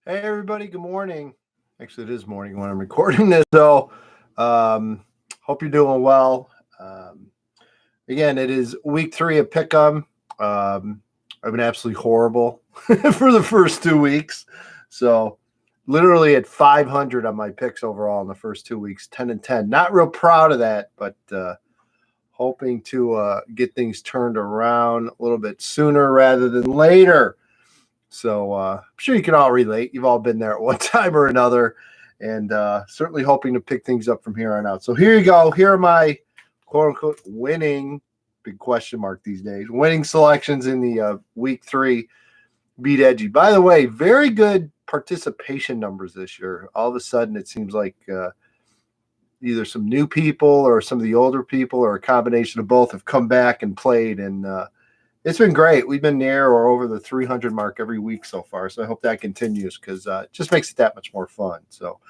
Hey everybody, good morning. Actually, it is morning when I'm recording this, so hope you're doing well. Um, Again, it is week 3 of Pick'em. I've been absolutely horrible for the first 2 weeks, so literally at 500 on my picks overall in the first 2 weeks, 10-10. Not real proud of that, but hoping to get things turned around a little bit sooner rather than later. So I'm sure you can all relate. You've all been there at one time or another, and certainly hoping to pick things up from here on out. So here you go. Here are my quote unquote winning, big question mark these days, winning selections in the week 3 Beat Edgy. By the way, very good participation numbers this year. All of a sudden, it seems like either some new people or some of the older people or a combination of both have come back and played, and it's been great. We've been near or over the 300 mark every week so far. So I hope that continues because it just makes it that much more fun. So,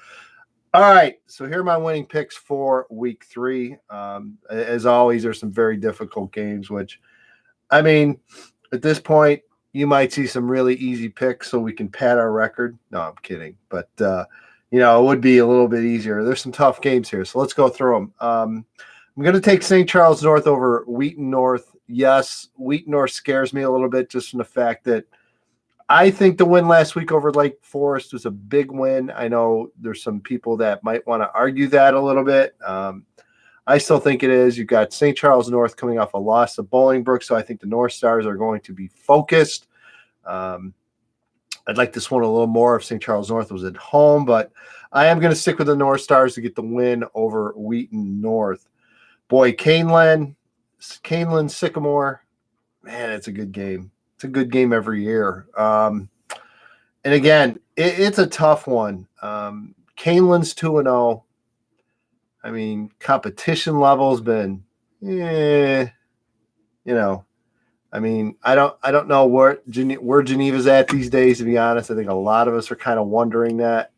all right. So here are my winning picks for week 3. As always, there's some very difficult games, which, I mean, at this point, you might see some really easy picks so we can pad our record. No, I'm kidding. But, it would be a little bit easier. There's some tough games here. So let's go through them. I'm going to take St. Charles North over Wheaton North. Yes, Wheaton North scares me a little bit just from the fact that I think the win last week over Lake Forest was a big win. I know there's some people that might want to argue that a little bit. I still think it is. You've got St. Charles North coming off a loss to Bolingbrook, so I think the North Stars are going to be focused. I'd like this one a little more if St. Charles North was at home, but I am going to stick with the North Stars to get the win over Wheaton North. Boy, Caneland, Sycamore, man, it's a good game. It's a good game every year. And again, it's a tough one. Caneland's 2-0. I mean, competition level's been, I mean, I don't know where Geneva's at these days. To be honest, I think a lot of us are kind of wondering that.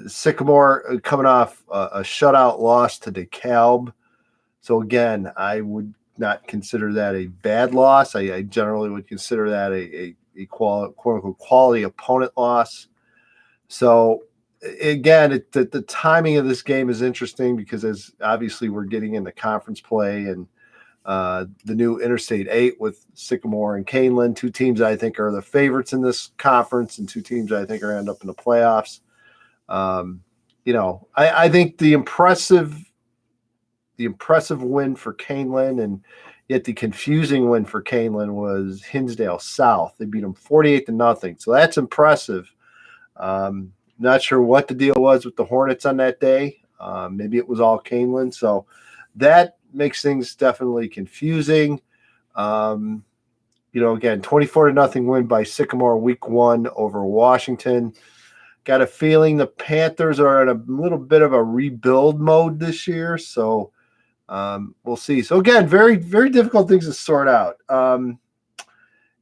Sycamore coming off a shutout loss to DeKalb. So again, I would not consider that a bad loss. I generally would consider that a quote unquote quality opponent loss. So again, the timing of this game is interesting because as obviously we're getting into conference play and the new Interstate 8 with Sycamore and Caneland, two teams I think are the favorites in this conference and two teams I think are end up in the playoffs. I think the impressive win for Caneland and yet the confusing win for Caneland was Hinsdale South. They beat them 48-0. So that's impressive. Not sure what the deal was with the Hornets on that day. Maybe it was all Caneland. So that makes things definitely confusing. Again, 24-0 win by Sycamore week 1 over Washington. Got a feeling the Panthers are in a little bit of a rebuild mode this year. So we'll see. So again, very, very difficult things to sort out. And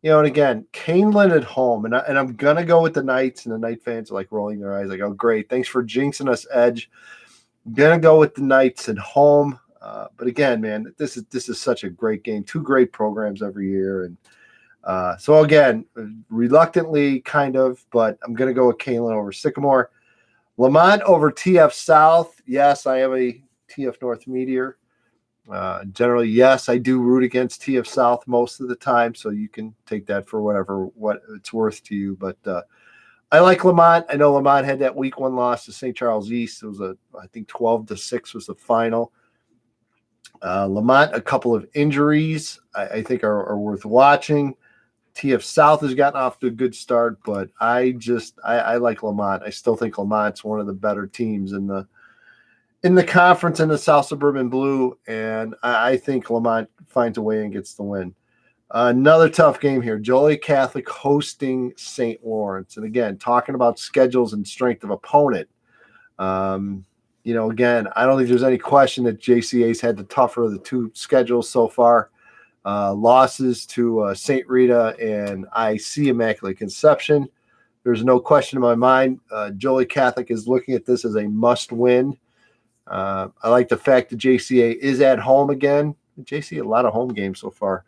again, Caneland at home, and I'm gonna go with the Knights, and the Knight fans are like rolling their eyes, like, "Oh, great, thanks for jinxing us, Edge." I'm gonna go with the Knights at home, but again, man, this is such a great game. Two great programs every year, and so again, reluctantly, kind of, but I'm gonna go with Caneland over Sycamore. Lamont over TF South. Yes, I am a TF North meteor. Generally, yes, I do root against TF South most of the time, so you can take that for what it's worth to you. But I like Lamont. I know Lamont had that week 1 loss to St. Charles East. It was I think 12-6 was the final. Lamont, a couple of injuries I think are worth watching. TF South has gotten off to a good start, but I like Lamont. I still think Lamont's one of the better teams in the conference in the South Suburban Blue, and I think Lamont finds a way and gets the win. Another tough game here. Joliet Catholic hosting St. Lawrence. And again, talking about schedules and strength of opponent. Again, I don't think there's any question that JCA's had the tougher of the two schedules so far. Losses to St. Rita and IC Immaculate Conception. There's no question in my mind. Joliet Catholic is looking at this as a must-win. I like the fact that JCA is at home again. JCA, a lot of home games so far.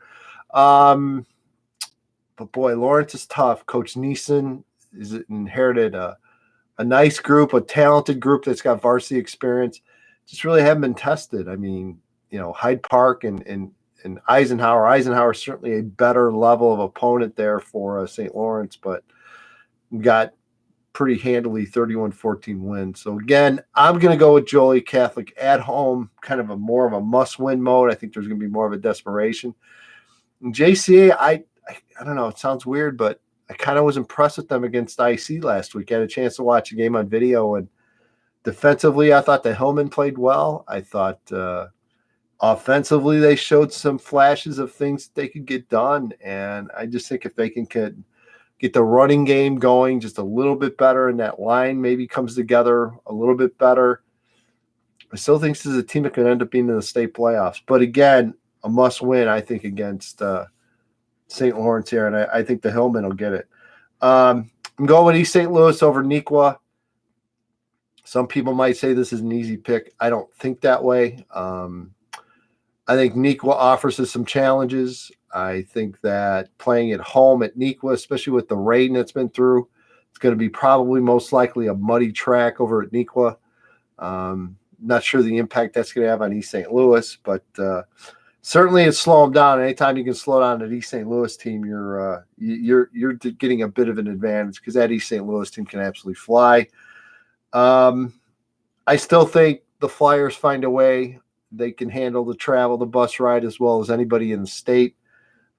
But boy, Lawrence is tough. Coach Neeson is inherited a nice group, a talented group that's got varsity experience. Just really haven't been tested. I mean, Hyde Park and Eisenhower. Eisenhower is certainly a better level of opponent there for St. Lawrence, but got pretty handily 31-14 win. So again, I'm going to go with Joliet Catholic at home, kind of more of a must-win mode. I think there's going to be more of a desperation. And JCA, I don't know. It sounds weird, but I kind of was impressed with them against IC last week. I had a chance to watch a game on video, and defensively, I thought the Hillman played well. I thought offensively, they showed some flashes of things that they could get done, and I just think if they can get the running game going just a little bit better, and that line maybe comes together a little bit better, I still think this is a team that could end up being in the state playoffs. But again, a must-win, I think, against St. Lawrence here, and I think the Hillman will get it. I'm going with East St. Louis over Nequa. Some people might say this is an easy pick. I don't think that way. I think Nequa offers us some challenges. I think that playing at home at Nequa, especially with the rain that's been through, it's going to be probably most likely a muddy track over at Nequa. Not sure the impact that's going to have on East St. Louis, but certainly it's slow them down. Anytime you can slow down an East St. Louis team, you're getting a bit of an advantage because that East St. Louis team can absolutely fly. I still think the Flyers find a way. They can handle the travel, the bus ride, as well as anybody in the state.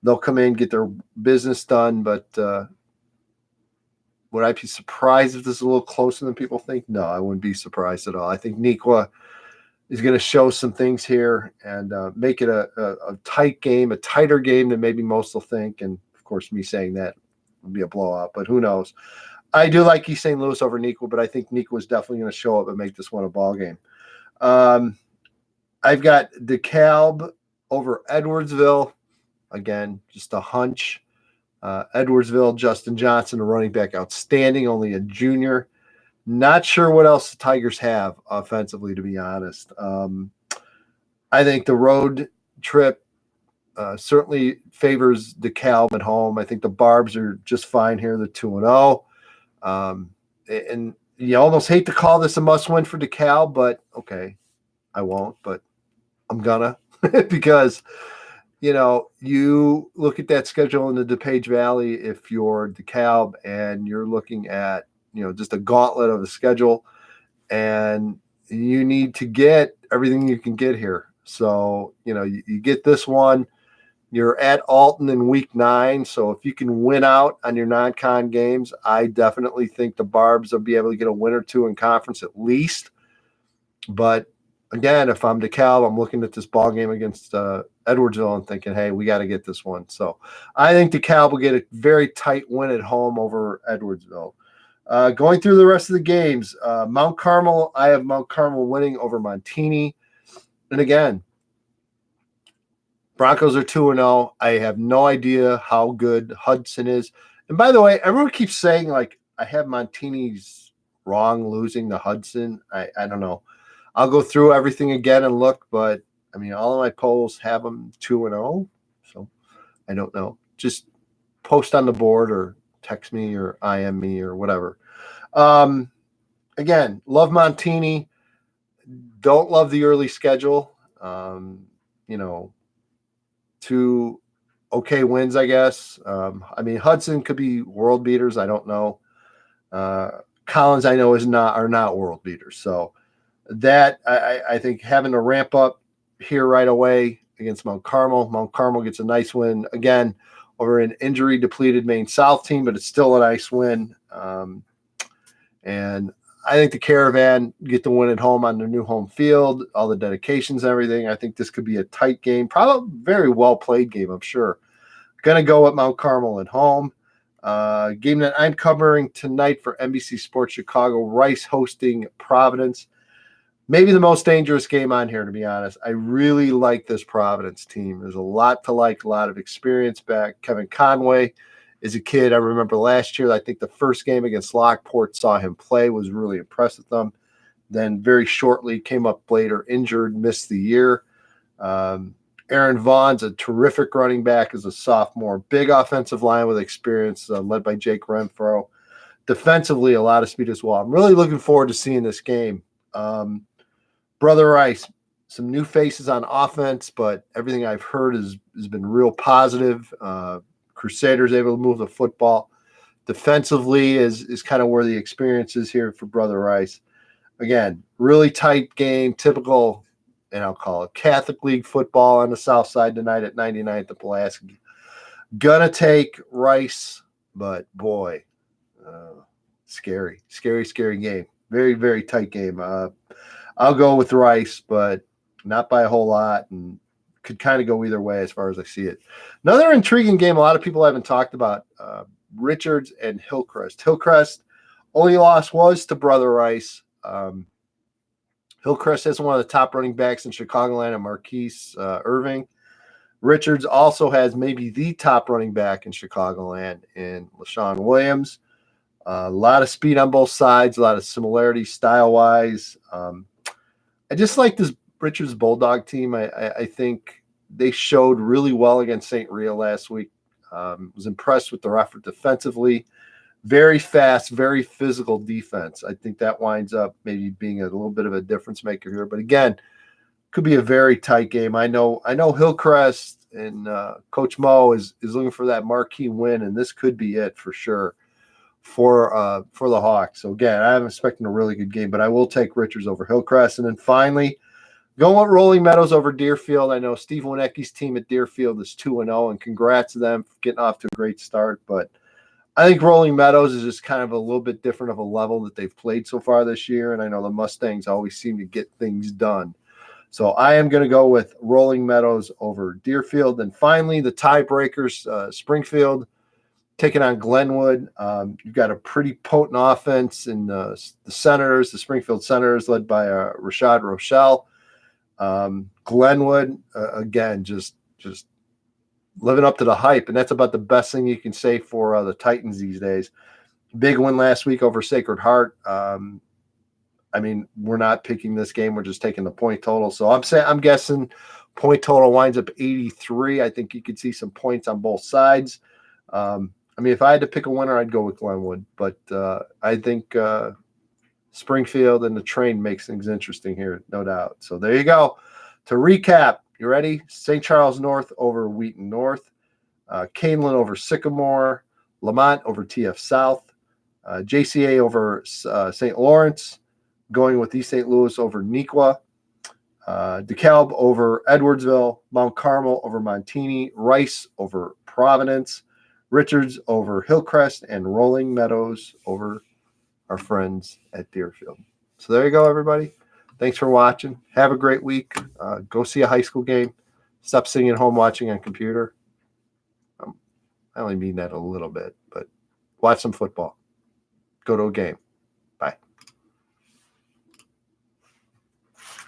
They'll come in, get their business done, but would I be surprised if this is a little closer than people think? No, I wouldn't be surprised at all. I think Nequa is going to show some things here and make it a tight game, a tighter game than maybe most will think. And, of course, me saying that will be a blowout, but who knows. I do like East St. Louis over Nequa, but I think Nequa is definitely going to show up and make this one a ball game. I've got DeKalb over Edwardsville. Again, just a hunch. Edwardsville, Justin Johnson, a running back, outstanding, only a junior. Not sure what else the Tigers have offensively, to be honest. I think the road trip certainly favors DeKalb at home. I think the Barbs are just fine here. They're 2-0. And you almost hate to call this a must-win for DeKalb, but okay, I won't, but I'm gonna because you look at that schedule in the DuPage Valley. If you're DeKalb and you're looking at just a gauntlet of a schedule, and you need to get everything you can get here. So you get this one. You're at Alton in week 9, so if you can win out on your non-con games, I definitely think the Barbs will be able to get a win or two in conference at least. But again, if I'm DeKalb, I'm looking at this ball game against Edwardsville and thinking, hey, we got to get this one. So I think DeKalb will get a very tight win at home over Edwardsville. Going through the rest of the games, Mount Carmel, I have Mount Carmel winning over Montini. And again, Broncos are 2-0. I have no idea how good Hudson is. And by the way, everyone keeps saying, I have Montini's wrong losing to Hudson. I don't know. I'll go through everything again and look, but, all of my polls have them 2-0. So I don't know. Just post on the board or text me or IM me or whatever. Again, love Montini. Don't love the early schedule. 2 okay wins, I guess. Hudson could be world beaters. I don't know. Collins, I know, are not world beaters. So that I think having to ramp up here right away against Mount Carmel. Mount Carmel gets a nice win again over an injury depleted Maine South team, but it's still a nice win. And I think the Caravan get the win at home on their new home field, all the dedications and everything. I think this could be a tight game, probably very well played game, I'm sure. Going to go with Mount Carmel at home. Game that I'm covering tonight for NBC Sports Chicago, Rice hosting Providence. Maybe the most dangerous game on here, to be honest. I really like this Providence team. There's a lot to like, a lot of experience back. Kevin Conway is a kid. I remember last year, I think the first game against Lockport saw him play, was really impressed with them. Then very shortly came up later, injured, missed the year. Aaron Vaughn's a terrific running back as a sophomore. Big offensive line with experience, led by Jake Renfro. Defensively, a lot of speed as well. I'm really looking forward to seeing this game. Brother Rice, some new faces on offense, but everything I've heard has been real positive. Crusaders able to move the football. Defensively is kind of where the experience is here for Brother Rice. Again, really tight game, typical, and I'll call it Catholic League football on the south side tonight at 99th at Pulaski. Gonna take Rice, but boy, scary game. Very, very tight game. I'll go with Rice, but not by a whole lot, and could kind of go either way as far as I see it. Another intriguing game a lot of people haven't talked about, Richards and Hillcrest. Hillcrest only loss was to Brother Rice. Hillcrest has one of the top running backs in Chicagoland, and Marquise Irving. Richards also has maybe the top running back in Chicagoland in LaShawn Williams. A lot of speed on both sides, a lot of similarities style-wise. I just like this Richards Bulldog team. I think they showed really well against St. Rita last week. Was impressed with their effort defensively. Very fast, very physical defense. I think that winds up maybe being a little bit of a difference maker here. But again, could be a very tight game. I know Hillcrest and Coach Mo is looking for that marquee win, and this could be it for sure for the Hawks. So again, I'm expecting a really good game, but I will take Richards over Hillcrest. And then finally, going with Rolling Meadows over Deerfield. I know Steve Winecki's team at Deerfield is 2-0, and congrats to them for getting off to a great start. But I think Rolling Meadows is just kind of a little bit different of a level that they've played so far this year, and I know the Mustangs always seem to get things done. So I am going to go with Rolling Meadows over Deerfield. And finally, the tiebreakers, Springfield taking on Glenwood. You've got a pretty potent offense in the Senators, the Springfield Senators, led by Rashad Rochelle. Glenwood, again, just living up to the hype, and that's about the best thing you can say for the Titans these days. Big win last week over Sacred Heart. I mean, we're not picking this game; we're just taking the point total. So I'm guessing point total winds up 83. I think you could see some points on both sides. I mean, if I had to pick a winner, I'd go with Glenwood, but I think Springfield and the train makes things interesting here, no doubt. So there you go. To recap, you ready? St. Charles North over Wheaton North, Canelan over Sycamore, Lamont over TF South, JCA over St. Lawrence, going with East St. Louis over Nequa, DeKalb over Edwardsville, Mount Carmel over Montini, Rice over Providence, Richards over Hillcrest, and Rolling Meadows over our friends at Deerfield. So there you go, everybody. Thanks for watching. Have a great week. Go see a high school game. Stop sitting at home watching on computer. I only mean that a little bit, but watch some football. Go to a game.